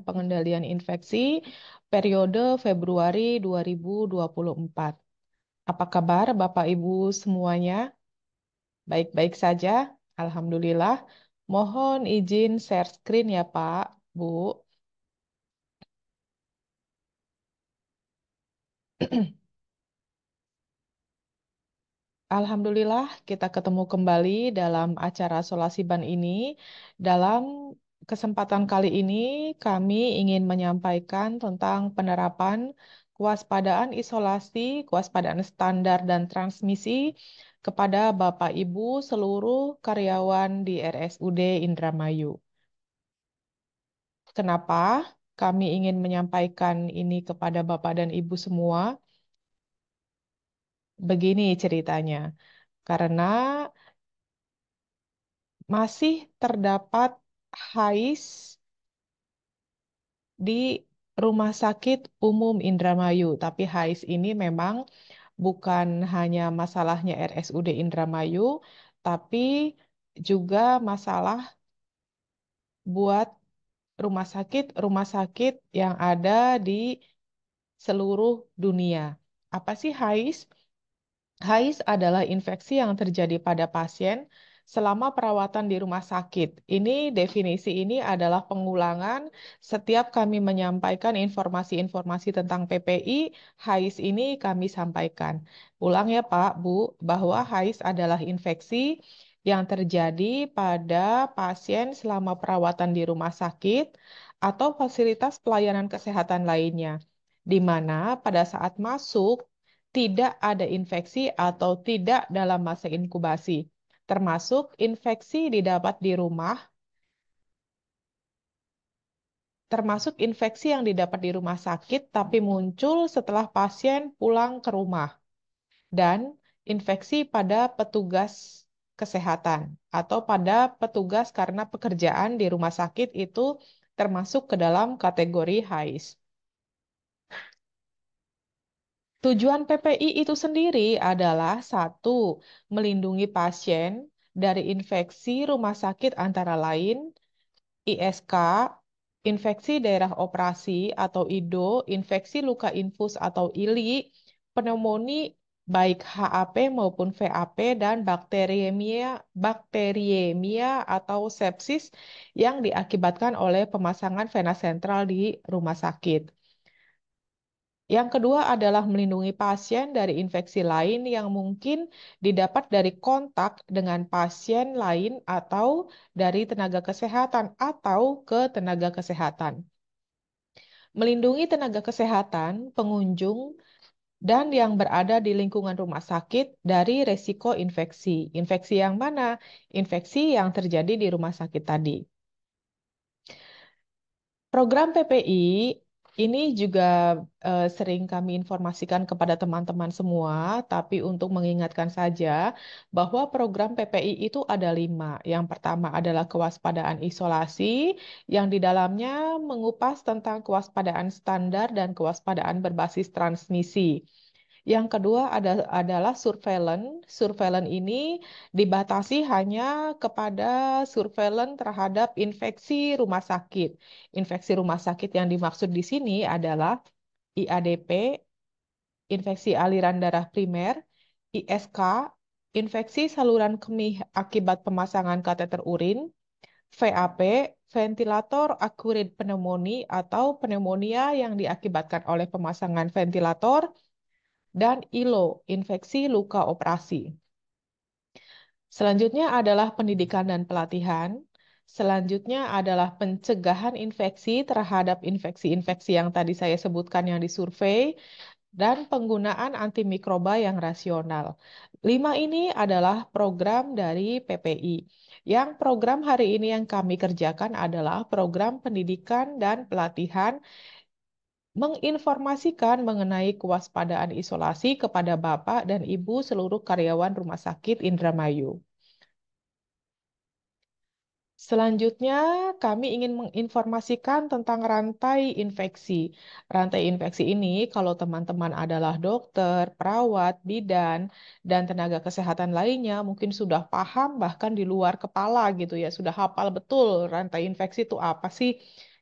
Pengendalian Infeksi periode Februari 2024. Apa kabar Bapak Ibu semuanya? Baik-baik saja, Alhamdulillah. Mohon izin share screen ya Pak, Bu. Alhamdulillah kita ketemu kembali dalam acara Solasiban ini. Dalam kesempatan kali ini kami ingin menyampaikan tentang penerapan kewaspadaan isolasi, kewaspadaan standar dan transmisi kepada Bapak Ibu seluruh karyawan di RSUD Indramayu. Kenapa kami ingin menyampaikan ini kepada Bapak dan Ibu semua? Begini ceritanya. Karena masih terdapat HAIS di Rumah Sakit Umum Indramayu, tapi HAIS ini memang bukan hanya masalahnya RSUD Indramayu, tapi juga masalah buat rumah sakit yang ada di seluruh dunia. Apa sih HAIS? HAIS adalah infeksi yang terjadi pada pasien selama perawatan di rumah sakit. Ini definisi ini adalah pengulangan setiap kami menyampaikan informasi-informasi tentang PPI, HAIS ini kami sampaikan. Ulang ya Pak, Bu, bahwa HAIS adalah infeksi yang terjadi pada pasien selama perawatan di rumah sakit atau fasilitas pelayanan kesehatan lainnya, di mana pada saat masuk tidak ada infeksi atau tidak dalam masa inkubasi, termasuk infeksi didapat di rumah, termasuk infeksi yang didapat di rumah sakit tapi muncul setelah pasien pulang ke rumah, dan infeksi pada petugas kesehatan atau pada petugas karena pekerjaan di rumah sakit itu termasuk ke dalam kategori HAIS. Tujuan PPI itu sendiri adalah satu, melindungi pasien dari infeksi rumah sakit antara lain ISK, infeksi daerah operasi atau IDO, infeksi luka infus atau ILI, pneumonia baik HAP maupun VAP dan bakteriemia atau sepsis yang diakibatkan oleh pemasangan vena sentral di rumah sakit. Yang kedua adalah melindungi pasien dari infeksi lain yang mungkin didapat dari kontak dengan pasien lain atau dari tenaga kesehatan atau ke tenaga kesehatan. Melindungi tenaga kesehatan, pengunjung, dan yang berada di lingkungan rumah sakit dari resiko infeksi. Infeksi yang mana? Infeksi yang terjadi di rumah sakit tadi. Program PPI ini juga sering kami informasikan kepada teman-teman semua, tapi untuk mengingatkan saja bahwa program PPI itu ada 5. Yang pertama adalah kewaspadaan isolasi, yang di dalamnya mengupas tentang kewaspadaan standar dan kewaspadaan berbasis transmisi. Yang kedua adalah surveillance. Surveillance ini dibatasi hanya kepada surveillance terhadap infeksi rumah sakit. Infeksi rumah sakit yang dimaksud di sini adalah IADP, infeksi aliran darah primer, ISK, infeksi saluran kemih akibat pemasangan kateter urin, VAP, ventilator acquired pneumonia atau pneumonia yang diakibatkan oleh pemasangan ventilator, dan ILO, infeksi luka operasi. Selanjutnya adalah pendidikan dan pelatihan. Selanjutnya adalah pencegahan infeksi terhadap infeksi-infeksi yang tadi saya sebutkan yang disurvei, dan penggunaan antimikroba yang rasional. 5 ini adalah program dari PPI. Yang program hari ini yang kami kerjakan adalah program pendidikan dan pelatihan menginformasikan mengenai kewaspadaan isolasi kepada Bapak dan Ibu seluruh karyawan Rumah Sakit Indramayu. Selanjutnya, kami ingin menginformasikan tentang rantai infeksi. Rantai infeksi ini, kalau teman-teman adalah dokter, perawat, bidan, dan tenaga kesehatan lainnya, mungkin sudah paham bahkan di luar kepala gitu ya, sudah hafal betul rantai infeksi itu apa sih.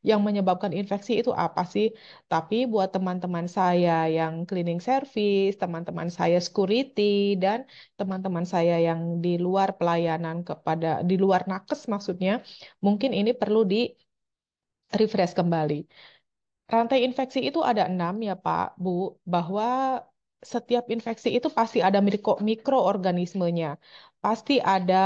yang menyebabkan infeksi itu apa sih. Tapi buat teman-teman saya yang cleaning service, teman-teman saya security, dan teman-teman saya yang di luar pelayanan di luar nakes maksudnya, mungkin ini perlu di refresh kembali. Rantai infeksi itu ada 6 ya Pak, Bu, bahwa setiap infeksi itu pasti ada mikroorganismenya. Pasti ada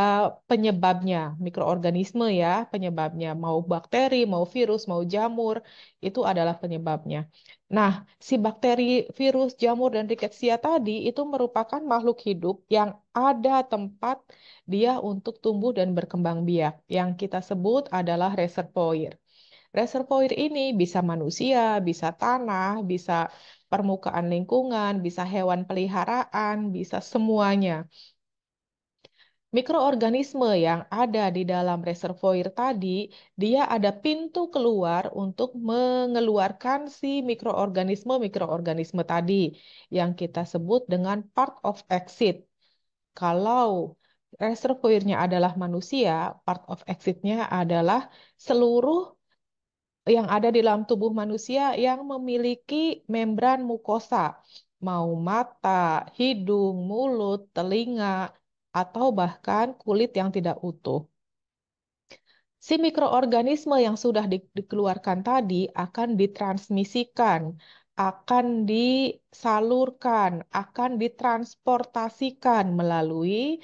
penyebabnya, mikroorganisme ya, penyebabnya. Mau bakteri, mau virus, mau jamur, itu adalah penyebabnya. Nah, si bakteri, virus, jamur, dan rickettsia tadi itu merupakan makhluk hidup yang ada tempat dia untuk tumbuh dan berkembang biak. Yang kita sebut adalah reservoir. Reservoir ini bisa manusia, bisa tanah, bisa permukaan lingkungan, bisa hewan peliharaan, bisa semuanya. Mikroorganisme yang ada di dalam reservoir tadi, dia ada pintu keluar untuk mengeluarkan si mikroorganisme-mikroorganisme tadi yang kita sebut dengan part of exit. Kalau reservoirnya adalah manusia, part of exit-nya adalah seluruh yang ada di dalam tubuh manusia yang memiliki membran mukosa, mau mata, hidung, mulut, telinga, atau bahkan kulit yang tidak utuh. Si mikroorganisme yang sudah dikeluarkan tadi akan ditransmisikan, akan disalurkan, akan ditransportasikan melalui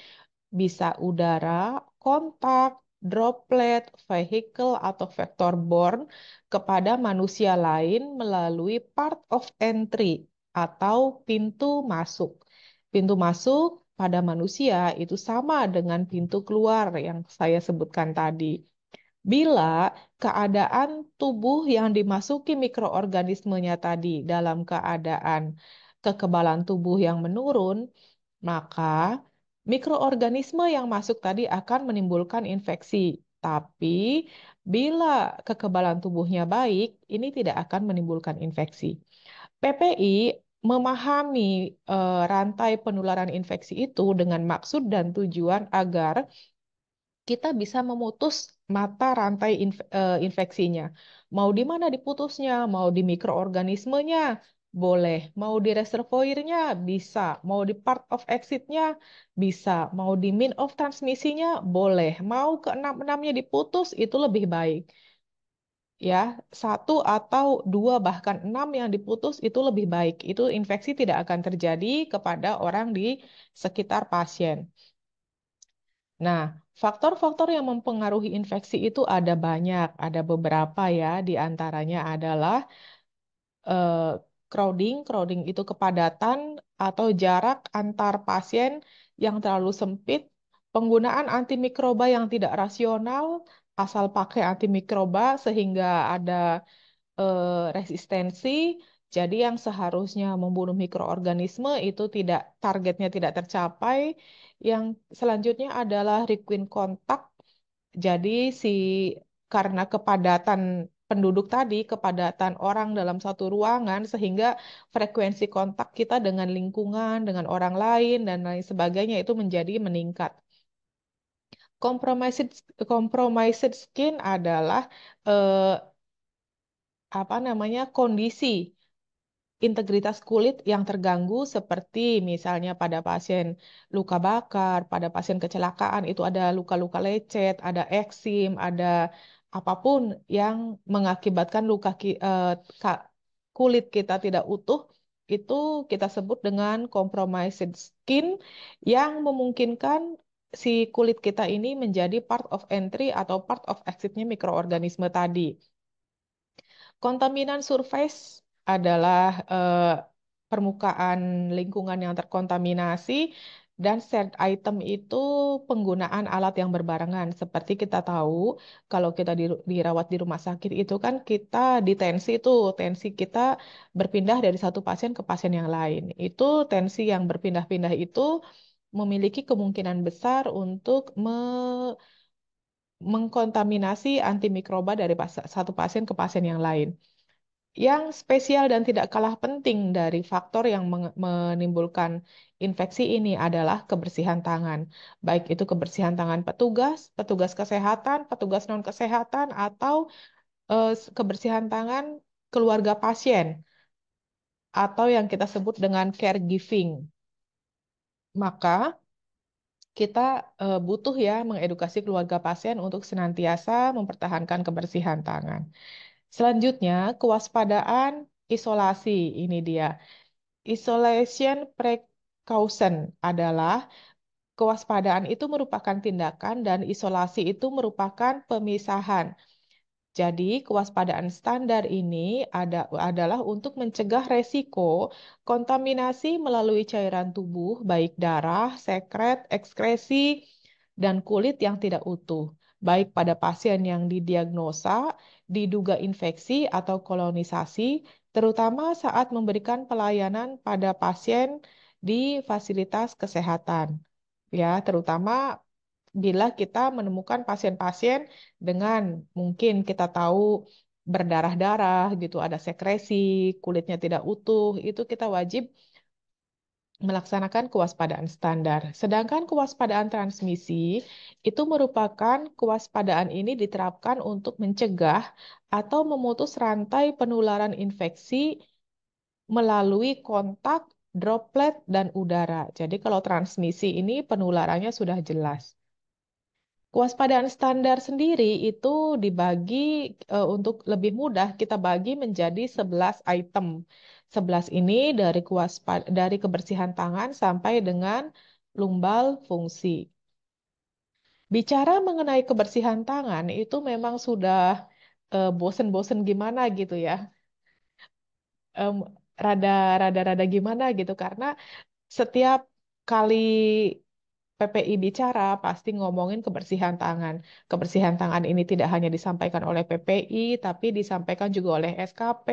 bisa udara, kontak, droplet, vehicle, atau vektor borne kepada manusia lain melalui part of entry atau pintu masuk. Pintu masuk pada manusia itu sama dengan pintu keluar yang saya sebutkan tadi. Bila keadaan tubuh yang dimasuki mikroorganismenya tadi dalam keadaan kekebalan tubuh yang menurun, maka mikroorganisme yang masuk tadi akan menimbulkan infeksi. Tapi bila kekebalan tubuhnya baik, ini tidak akan menimbulkan infeksi. PPI memahami rantai penularan infeksi itu dengan maksud dan tujuan agar kita bisa memutus mata rantai infeksinya. Mau di mana diputusnya? Mau di mikroorganismenya? Boleh. Mau di reservoirnya? Bisa. Mau di part of exitnya? Bisa. Mau di mean of transmisinya? Boleh. Mau keenam-enamnya diputus? Itu lebih baik. Ya, satu atau dua bahkan enam yang diputus itu lebih baik. Itu infeksi tidak akan terjadi kepada orang di sekitar pasien. Nah, faktor-faktor yang mempengaruhi infeksi itu ada banyak, ada beberapa ya, di antaranya adalah eh, crowding, crowding itu kepadatan atau jarak antar pasien yang terlalu sempit, penggunaan antimikroba yang tidak rasional, asal pakai antimikroba sehingga ada resistensi, jadi yang seharusnya membunuh mikroorganisme itu targetnya tidak tercapai. Yang selanjutnya adalah requient kontak. Jadi karena kepadatan penduduk tadi, kepadatan orang dalam satu ruangan sehingga frekuensi kontak kita dengan lingkungan, dengan orang lain dan lain sebagainya itu menjadi meningkat. Compromised compromised skin adalah eh, apa namanya kondisi integritas kulit yang terganggu seperti misalnya pada pasien luka bakar, pada pasien kecelakaan itu ada luka-luka lecet, ada eksim, ada apapun yang mengakibatkan kulit kita tidak utuh, itu kita sebut dengan compromised skin yang memungkinkan si kulit kita ini menjadi part of entry atau part of exitnya mikroorganisme tadi. Kontaminan surface adalah permukaan lingkungan yang terkontaminasi dan shared item itu penggunaan alat yang berbarengan. Seperti kita tahu, kalau kita dirawat di rumah sakit itu kan kita ditensi tuh, tensi kita berpindah dari satu pasien ke pasien yang lain. Itu tensi yang berpindah-pindah itu memiliki kemungkinan besar untuk mengkontaminasi antimikroba dari satu pasien ke pasien yang lain. Yang spesial dan tidak kalah penting dari faktor yang menimbulkan infeksi ini adalah kebersihan tangan. Baik itu kebersihan tangan petugas, petugas kesehatan, petugas non-kesehatan, atau kebersihan tangan keluarga pasien atau yang kita sebut dengan caregiving. Maka kita butuh ya mengedukasi keluarga pasien untuk senantiasa mempertahankan kebersihan tangan. Selanjutnya, kewaspadaan isolasi. Ini dia. Isolation precaution adalah kewaspadaan itu merupakan tindakan dan isolasi itu merupakan pemisahan. Jadi, kewaspadaan standar ini adalah untuk mencegah resiko kontaminasi melalui cairan tubuh, baik darah, sekret, ekskresi, dan kulit yang tidak utuh, baik pada pasien yang didiagnosa, diduga infeksi, atau kolonisasi, terutama saat memberikan pelayanan pada pasien di fasilitas kesehatan. Ya, terutama bila kita menemukan pasien-pasien dengan mungkin kita tahu berdarah-darah gitu, ada sekresi, kulitnya tidak utuh, itu kita wajib melaksanakan kewaspadaan standar. Sedangkan kewaspadaan transmisi itu merupakan kewaspadaan ini diterapkan untuk mencegah atau memutus rantai penularan infeksi melalui kontak, droplet, dan udara. Jadi kalau transmisi ini penularannya sudah jelas. Kewaspadaan standar sendiri itu dibagi untuk lebih mudah kita bagi menjadi 11 item. 11 ini dari kebersihan tangan sampai dengan lumbal fungsi. Bicara mengenai kebersihan tangan itu memang sudah bosen-bosen gimana gitu ya. Em, rada gimana gitu karena setiap kali PPI bicara pasti ngomongin kebersihan tangan. Kebersihan tangan ini tidak hanya disampaikan oleh PPI, tapi disampaikan juga oleh SKP,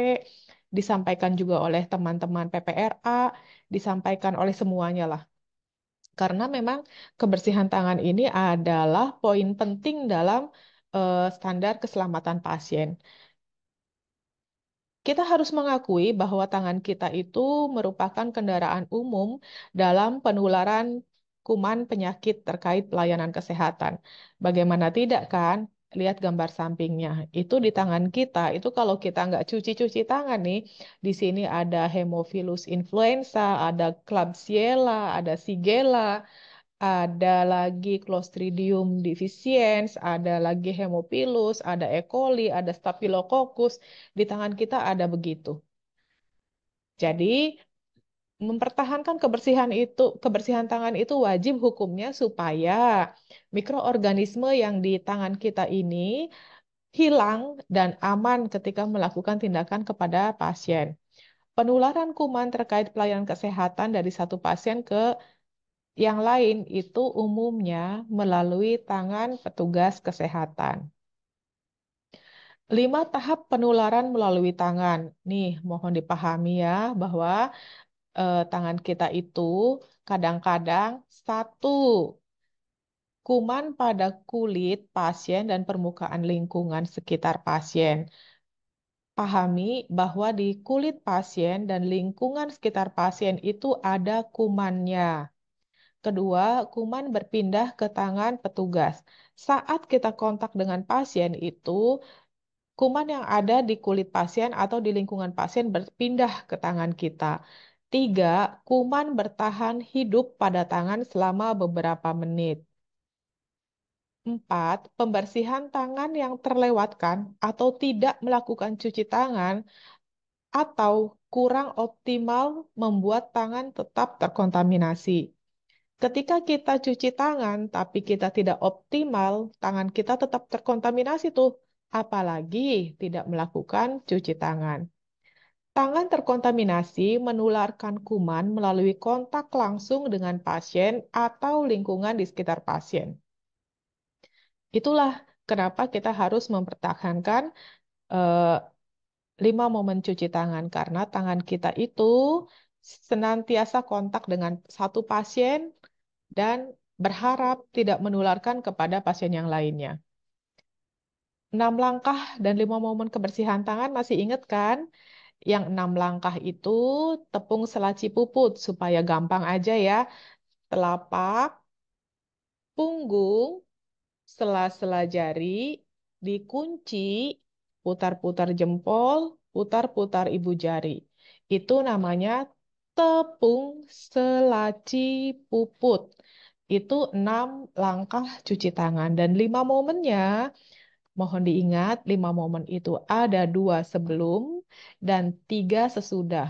disampaikan juga oleh teman-teman PPRA, disampaikan oleh semuanya lah. Karena memang kebersihan tangan ini adalah poin penting dalam standar keselamatan pasien. Kita harus mengakui bahwa tangan kita itu merupakan kendaraan umum dalam penularan kuman penyakit terkait pelayanan kesehatan. Bagaimana tidak kan? Lihat gambar sampingnya. Itu di tangan kita, itu kalau kita nggak cuci-cuci tangan nih, di sini ada Haemophilus influenza, ada Klebsiella, ada Shigella, ada lagi Clostridium difficile, ada lagi Haemophilus, ada E. coli, ada Staphylococcus. Di tangan kita ada begitu. Jadi, mempertahankan kebersihan tangan itu wajib hukumnya supaya mikroorganisme yang di tangan kita ini hilang dan aman ketika melakukan tindakan kepada pasien. Penularan kuman terkait pelayanan kesehatan dari satu pasien ke yang lain itu umumnya melalui tangan petugas kesehatan. 5 tahap penularan melalui tangan. Nih, mohon dipahami ya bahwa tangan kita itu kadang-kadang satu, kuman pada kulit pasien dan permukaan lingkungan sekitar pasien. Pahami bahwa di kulit pasien dan lingkungan sekitar pasien itu ada kumannya. Kedua, kuman berpindah ke tangan petugas. Saat kita kontak dengan pasien itu, kuman yang ada di kulit pasien atau di lingkungan pasien berpindah ke tangan kita. Tiga, kuman bertahan hidup pada tangan selama beberapa menit. Empat, pembersihan tangan yang terlewatkan atau tidak melakukan cuci tangan atau kurang optimal membuat tangan tetap terkontaminasi. Ketika kita cuci tangan, tapi kita tidak optimal, tangan kita tetap terkontaminasi tuh. Apalagi tidak melakukan cuci tangan. Tangan terkontaminasi menularkan kuman melalui kontak langsung dengan pasien atau lingkungan di sekitar pasien. Itulah kenapa kita harus mempertahankan eh, 5 momen cuci tangan, karena tangan kita itu senantiasa kontak dengan satu pasien dan berharap tidak menularkan kepada pasien yang lainnya. 6 langkah dan 5 momen kebersihan tangan masih ingat kan? Yang 6 langkah itu tepung selaci puput supaya gampang aja ya. Telapak, punggung, sela-sela jari, dikunci, putar-putar jempol, putar-putar ibu jari. Itu namanya tepung selaci puput. Itu 6 langkah cuci tangan. Dan 5 momennya, mohon diingat, 5 momen itu ada 2 sebelum dan 3 sesudah.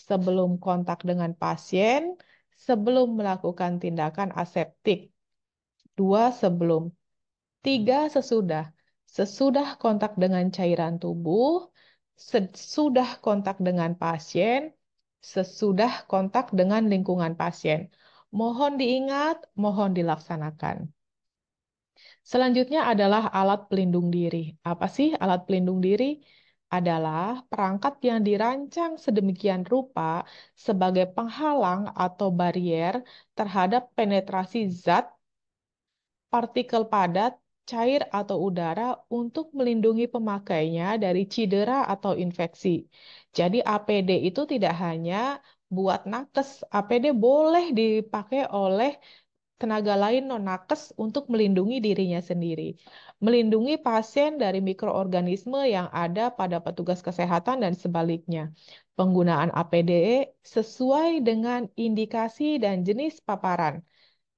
Sebelum kontak dengan pasien, sebelum melakukan tindakan aseptik. 2 sebelum, 3 sesudah. Sesudah kontak dengan cairan tubuh, sesudah kontak dengan pasien, sesudah kontak dengan lingkungan pasien. Mohon diingat, mohon dilaksanakan. Selanjutnya adalah alat pelindung diri. Apa sih alat pelindung diri? Adalah perangkat yang dirancang sedemikian rupa sebagai penghalang atau barier terhadap penetrasi zat, partikel padat, cair atau udara untuk melindungi pemakainya dari cedera atau infeksi. Jadi APD itu tidak hanya buat nakes, APD boleh dipakai oleh tenaga lain non-nakes untuk melindungi dirinya sendiri. Melindungi pasien dari mikroorganisme yang ada pada petugas kesehatan dan sebaliknya. Penggunaan APD sesuai dengan indikasi dan jenis paparan.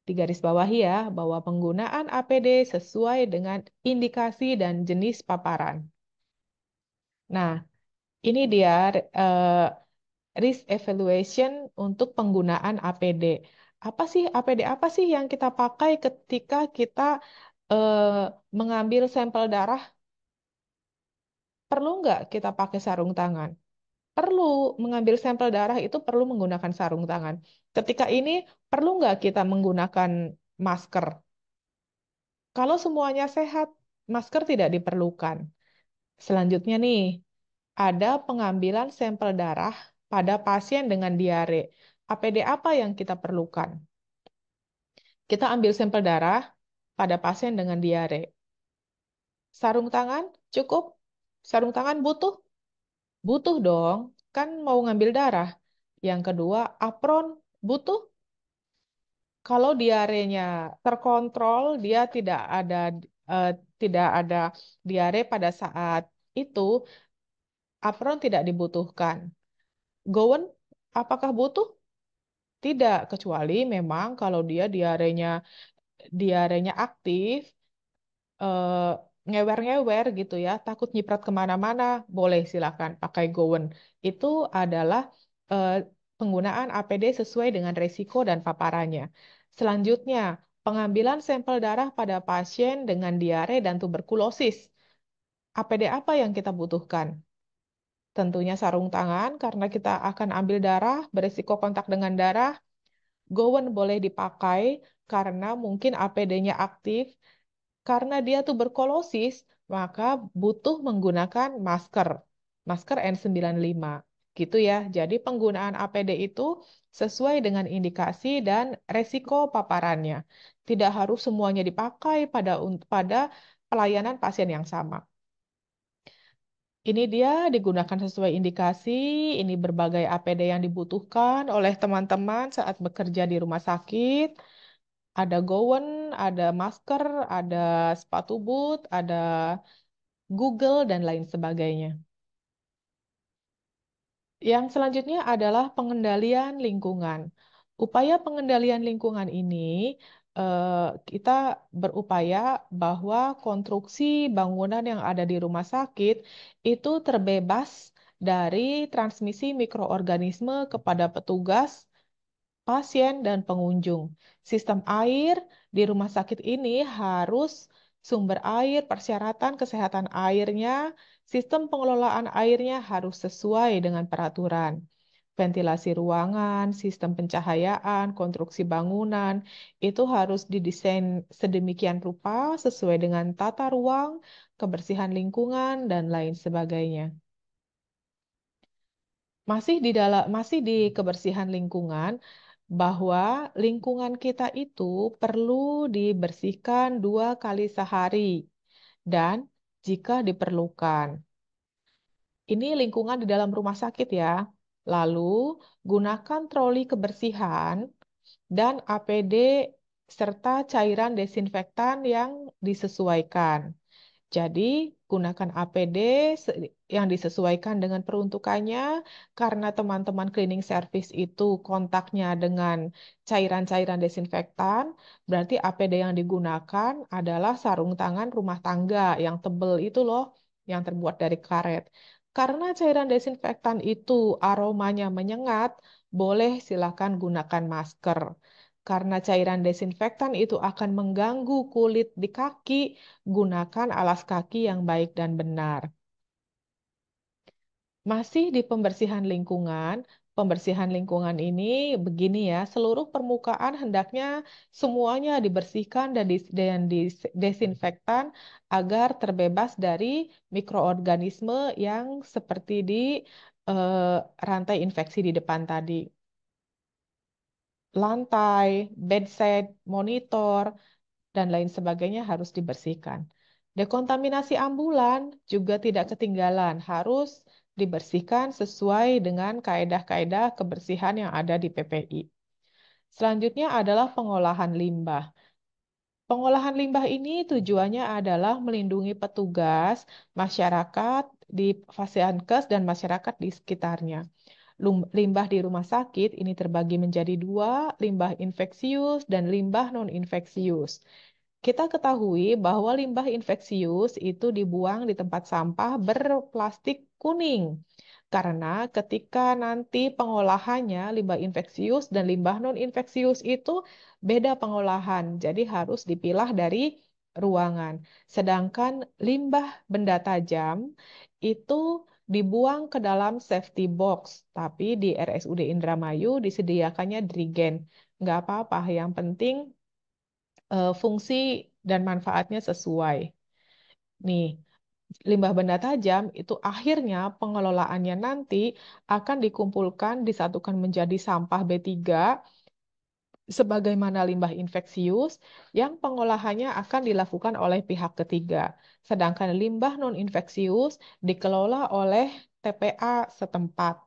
Digarisbawahi ya, bahwa penggunaan APD sesuai dengan indikasi dan jenis paparan. Nah, ini dia eh, risk evaluation untuk penggunaan APD. Apa sih APD apa sih yang kita pakai ketika kita eh, mengambil sampel darah? Perlu nggak kita pakai sarung tangan? Perlu. Mengambil sampel darah itu perlu menggunakan sarung tangan. Ketika ini perlu nggak kita menggunakan masker? Kalau semuanya sehat, masker tidak diperlukan. Selanjutnya nih, ada pengambilan sampel darah pada pasien dengan diare. APD apa yang kita perlukan? Kita ambil sampel darah pada pasien dengan diare. Sarung tangan cukup? Sarung tangan butuh? Butuh dong, kan mau ngambil darah. Yang kedua, apron butuh? Kalau diarenya terkontrol, dia eh, tidak ada diare pada saat itu, apron tidak dibutuhkan. Gowen, apakah butuh? Tidak, kecuali memang kalau dia diarenya aktif, eh, ngewer-ngewer gitu ya, takut nyiprat kemana-mana, boleh silakan pakai gowen. Itu adalah eh, penggunaan APD sesuai dengan resiko dan paparannya. Selanjutnya, pengambilan sampel darah pada pasien dengan diare dan tuberkulosis. APD apa yang kita butuhkan? Tentunya sarung tangan karena kita akan ambil darah, berisiko kontak dengan darah. Gowen boleh dipakai karena mungkin APD-nya aktif. Karena dia tuberkulosis, maka butuh menggunakan masker. Masker N95. Gitu ya. Jadi penggunaan APD itu sesuai dengan indikasi dan resiko paparannya. Tidak harus semuanya dipakai pada pelayanan pasien yang sama. Ini dia digunakan sesuai indikasi, ini berbagai APD yang dibutuhkan oleh teman-teman saat bekerja di rumah sakit. Ada gown, ada masker, ada sepatu boot, ada Google, dan lain sebagainya. Yang selanjutnya adalah pengendalian lingkungan. Upaya pengendalian lingkungan ini, kita berupaya bahwa konstruksi bangunan yang ada di rumah sakit itu terbebas dari transmisi mikroorganisme kepada petugas, pasien, dan pengunjung. Sistem air di rumah sakit ini harus sumber air, persyaratan kesehatan airnya, sistem pengelolaan airnya harus sesuai dengan peraturan. Ventilasi ruangan, sistem pencahayaan, konstruksi bangunan, itu harus didesain sedemikian rupa sesuai dengan tata ruang, kebersihan lingkungan, dan lain sebagainya. Masih di kebersihan lingkungan, bahwa lingkungan kita itu perlu dibersihkan 2 kali sehari dan jika diperlukan. Ini lingkungan di dalam rumah sakit ya. Lalu gunakan troli kebersihan dan APD serta cairan desinfektan yang disesuaikan. Jadi, gunakan APD yang disesuaikan dengan peruntukannya, karena teman-teman cleaning service itu kontaknya dengan cairan-cairan desinfektan, berarti APD yang digunakan adalah sarung tangan rumah tangga yang tebel itu loh, yang terbuat dari karet. Karena cairan desinfektan itu aromanya menyengat, boleh silakan gunakan masker. Karena cairan desinfektan itu akan mengganggu kulit di kaki, gunakan alas kaki yang baik dan benar. Masih di pembersihan lingkungan ini begini ya, seluruh permukaan hendaknya semuanya dibersihkan dan disinfektan agar terbebas dari mikroorganisme yang seperti di eh, rantai infeksi di depan tadi. Lantai, bedside, monitor, dan lain sebagainya harus dibersihkan. Dekontaminasi ambulan juga tidak ketinggalan, harus dibersihkan sesuai dengan kaedah-kaedah kebersihan yang ada di PPI. Selanjutnya adalah pengolahan limbah. Pengolahan limbah ini tujuannya adalah melindungi petugas, masyarakat di Fasiankes dan masyarakat di sekitarnya. Limbah di rumah sakit ini terbagi menjadi dua, limbah infeksius dan limbah non-infeksius. Kita ketahui bahwa limbah infeksius itu dibuang di tempat sampah berplastik kuning. Karena ketika nanti pengolahannya limbah infeksius dan limbah non-infeksius itu beda pengolahan, jadi harus dipilah dari ruangan. Sedangkan limbah benda tajam itu dibuang ke dalam safety box, tapi di RSUD Indramayu disediakannya drigen. Nggak apa-apa, yang penting fungsi dan manfaatnya sesuai. Nih, limbah benda tajam itu akhirnya pengelolaannya nanti akan dikumpulkan, disatukan menjadi sampah B3 sebagaimana limbah infeksius yang pengolahannya akan dilakukan oleh pihak ketiga. Sedangkan limbah non-infeksius dikelola oleh TPA setempat.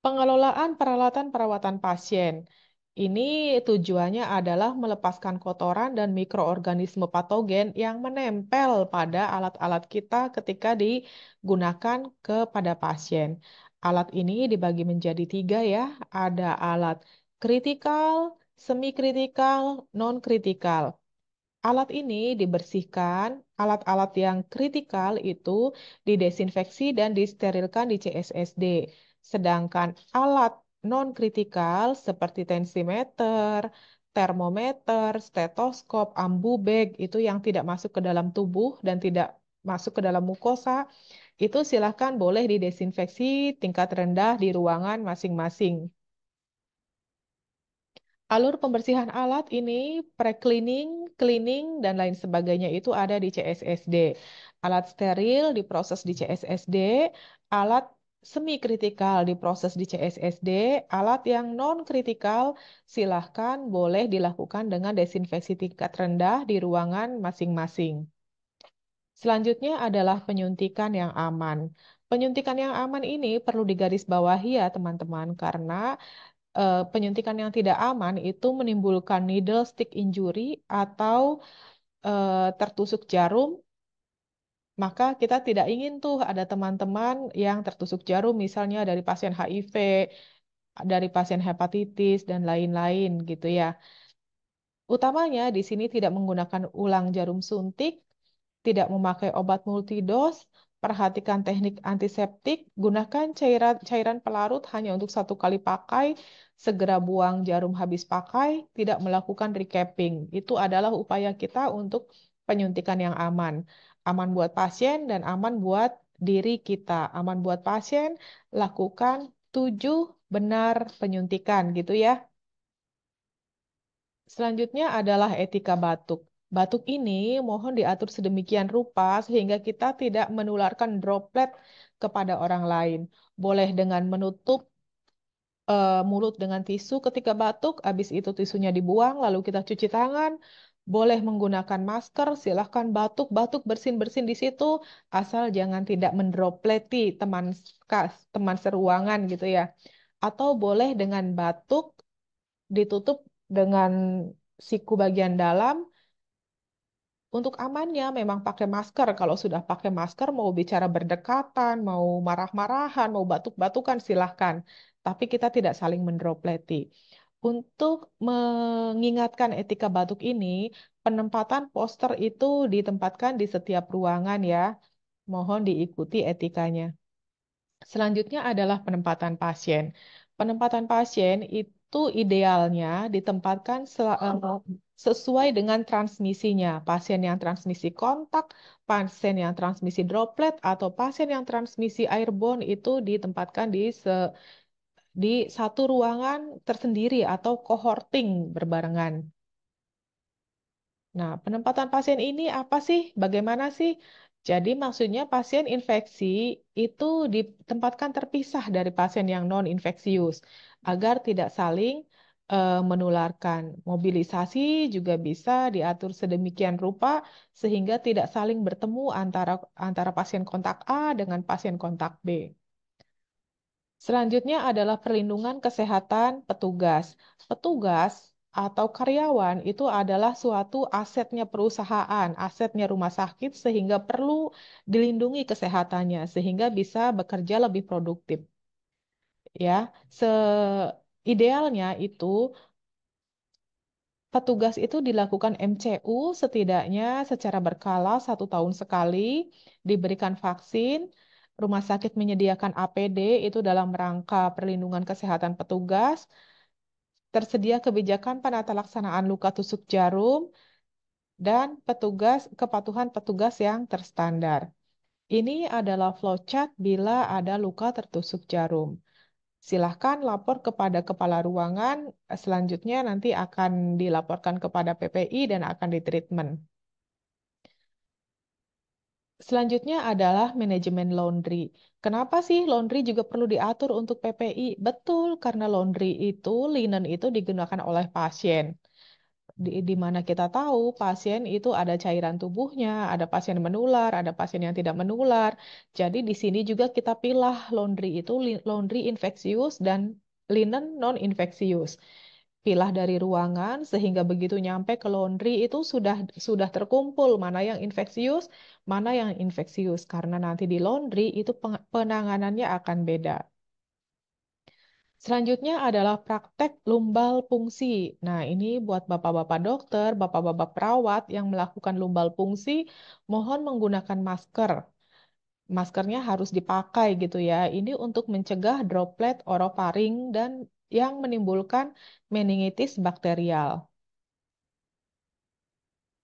Pengelolaan peralatan perawatan pasien. Ini tujuannya adalah melepaskan kotoran dan mikroorganisme patogen yang menempel pada alat-alat kita ketika digunakan kepada pasien. Alat ini dibagi menjadi tiga ya. Ada alat kritikal, semi-kritikal, non-kritikal. Alat ini dibersihkan, alat-alat yang kritikal itu didesinfeksi dan disterilkan di CSSD. Sedangkan alat non-kritikal seperti tensimeter, termometer, stetoskop, ambubeg itu yang tidak masuk ke dalam tubuh dan tidak masuk ke dalam mukosa, itu silakan boleh didesinfeksi tingkat rendah di ruangan masing-masing. Alur pembersihan alat ini pre-cleaning, cleaning, dan lain sebagainya itu ada di CSSD. Alat steril diproses di CSSD, alat semi-kritikal diproses di CSSD, alat yang non-kritikal silahkan boleh dilakukan dengan desinfeksi tingkat rendah di ruangan masing-masing. Selanjutnya adalah penyuntikan yang aman. Penyuntikan yang aman ini perlu digarisbawahi ya teman-teman, karena penyuntikan yang tidak aman itu menimbulkan needle stick injury atau tertusuk jarum, maka kita tidak ingin tuh ada teman-teman yang tertusuk jarum misalnya dari pasien HIV, dari pasien hepatitis dan lain-lain gitu ya. Utamanya di sini tidak menggunakan ulang jarum suntik, tidak memakai obat multidos, perhatikan teknik antiseptik, gunakan cairan pelarut hanya untuk satu kali pakai, segera buang jarum habis pakai, tidak melakukan recapping. Itu adalah upaya kita untuk penyuntikan yang aman. Aman buat pasien dan aman buat diri kita. Aman buat pasien, lakukan 7 benar penyuntikan gitu ya. Selanjutnya adalah etika batuk. Batuk ini mohon diatur sedemikian rupa sehingga kita tidak menularkan droplet kepada orang lain. Boleh dengan menutup mulut dengan tisu ketika batuk, habis itu tisunya dibuang, lalu kita cuci tangan. Boleh menggunakan masker, silahkan batuk-batuk bersin-bersin di situ, asal jangan tidak mendropleti teman seruangan gitu ya. Atau boleh dengan batuk ditutup dengan siku bagian dalam Untuk amannya memang pakai masker. Kalau sudah pakai masker, mau bicara berdekatan, mau marah-marahan, mau batuk-batukan, silahkan. Tapi kita tidak saling mendropleti. Untuk mengingatkan etika batuk ini, penempatan poster itu ditempatkan di setiap ruangan ya. Mohon diikuti etikanya. Selanjutnya adalah penempatan pasien. Penempatan pasien itu idealnya ditempatkan sesuai dengan transmisinya. Pasien yang transmisi kontak, pasien yang transmisi droplet, atau pasien yang transmisi airborne itu ditempatkan di satu ruangan tersendiri atau cohorting berbarengan. Nah, penempatan pasien ini apa sih? Bagaimana sih? Jadi maksudnya pasien infeksi itu ditempatkan terpisah dari pasien yang non-infeksius agar tidak saling menularkan. Mobilisasi juga bisa diatur sedemikian rupa sehingga tidak saling bertemu antara pasien kontak A dengan pasien kontak B. Selanjutnya adalah perlindungan kesehatan petugas. Petugas atau karyawan itu adalah suatu asetnya perusahaan, asetnya rumah sakit, sehingga perlu dilindungi kesehatannya, sehingga bisa bekerja lebih produktif. Ya, seidealnya itu petugas itu dilakukan MCU setidaknya secara berkala 1 tahun sekali, diberikan vaksin, rumah sakit menyediakan APD itu dalam rangka perlindungan kesehatan petugas, tersedia kebijakan penata laksanaan luka tusuk jarum, dan kepatuhan petugas yang terstandar. Ini adalah flowchart bila ada luka tertusuk jarum. Silahkan lapor kepada kepala ruangan, selanjutnya nanti akan dilaporkan kepada PPI dan akan ditreatment. Selanjutnya adalah manajemen laundry. Kenapa sih laundry juga perlu diatur untuk PPI? Betul, karena laundry itu, linen itu digunakan oleh pasien. Di mana kita tahu pasien itu ada cairan tubuhnya, ada pasien menular, ada pasien yang tidak menular. Jadi di sini juga kita pilah laundry itu laundry infeksius dan linen non-infeksius. Pilah dari ruangan sehingga begitu nyampe ke laundry itu sudah terkumpul mana yang infeksius, mana yang infeksius. Karena nanti di laundry itu penanganannya akan beda. Selanjutnya adalah praktek lumbal fungsi. Nah, ini buat bapak-bapak dokter, bapak-bapak perawat yang melakukan lumbal fungsi, mohon menggunakan masker. Maskernya harus dipakai gitu ya. Ini untuk mencegah droplet orofaring dan yang menimbulkan meningitis bakterial.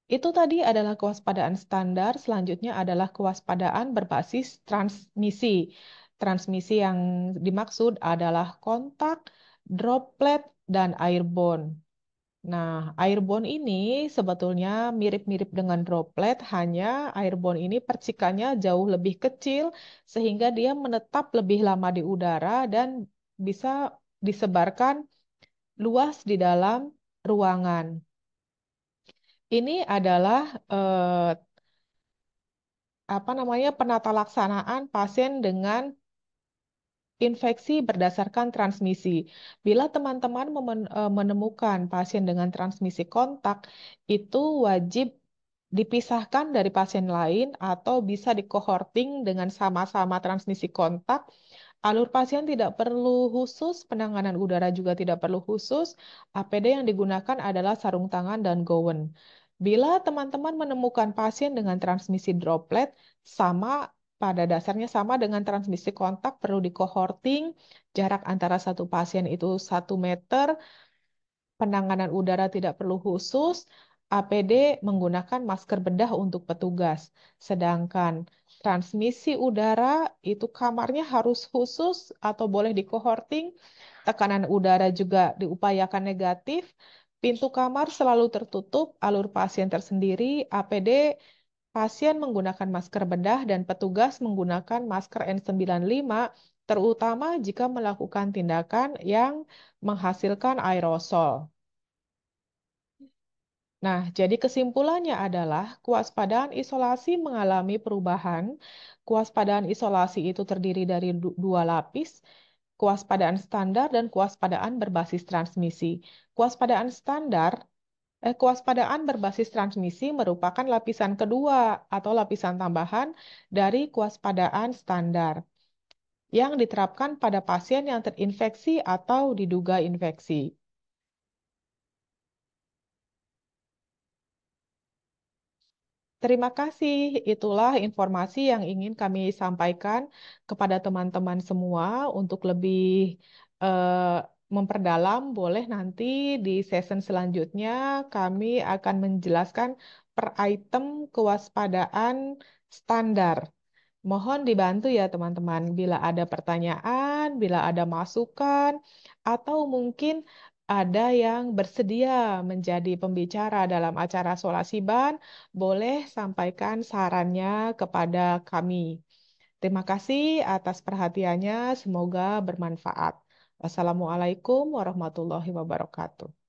Itu tadi adalah kewaspadaan standar, selanjutnya adalah kewaspadaan berbasis transmisi. Transmisi yang dimaksud adalah kontak, droplet, dan airborne. Nah, airborne ini sebetulnya mirip-mirip dengan droplet, hanya airborne ini percikannya jauh lebih kecil sehingga dia menetap lebih lama di udara dan bisa disebarkan luas di dalam ruangan. Ini adalah apa namanya penata laksanaan pasien dengan infeksi berdasarkan transmisi. Bila teman-teman menemukan pasien dengan transmisi kontak, itu wajib dipisahkan dari pasien lain atau bisa di-cohorting dengan sama-sama transmisi kontak. Alur pasien tidak perlu khusus, penanganan udara juga tidak perlu khusus. APD yang digunakan adalah sarung tangan dan gown. Bila teman-teman menemukan pasien dengan transmisi droplet, pada dasarnya sama dengan transmisi kontak, perlu di-cohorting, jarak antara satu pasien itu 1 meter, penanganan udara tidak perlu khusus, APD menggunakan masker bedah untuk petugas. Sedangkan transmisi udara itu kamarnya harus khusus atau boleh di-cohorting, tekanan udara juga diupayakan negatif, pintu kamar selalu tertutup, alur pasien tersendiri, APD pasien menggunakan masker bedah dan petugas menggunakan masker N95, terutama jika melakukan tindakan yang menghasilkan aerosol. Nah, jadi kesimpulannya adalah kewaspadaan isolasi mengalami perubahan. Kewaspadaan isolasi itu terdiri dari 2 lapis, kewaspadaan standar dan kewaspadaan berbasis transmisi. Kewaspadaan standar Kewaspadaan berbasis transmisi merupakan lapisan kedua atau lapisan tambahan dari kewaspadaan standar yang diterapkan pada pasien yang terinfeksi atau diduga infeksi. Terima kasih. Itulah informasi yang ingin kami sampaikan kepada teman-teman semua untuk lebih memperdalam. Boleh nanti di session selanjutnya kami akan menjelaskan per item kewaspadaan standar. Mohon dibantu ya teman-teman bila ada pertanyaan, bila ada masukan, atau mungkin ada yang bersedia menjadi pembicara dalam acara Solasiban, boleh sampaikan sarannya kepada kami. Terima kasih atas perhatiannya, semoga bermanfaat. Wassalamualaikum warahmatullahi wabarakatuh.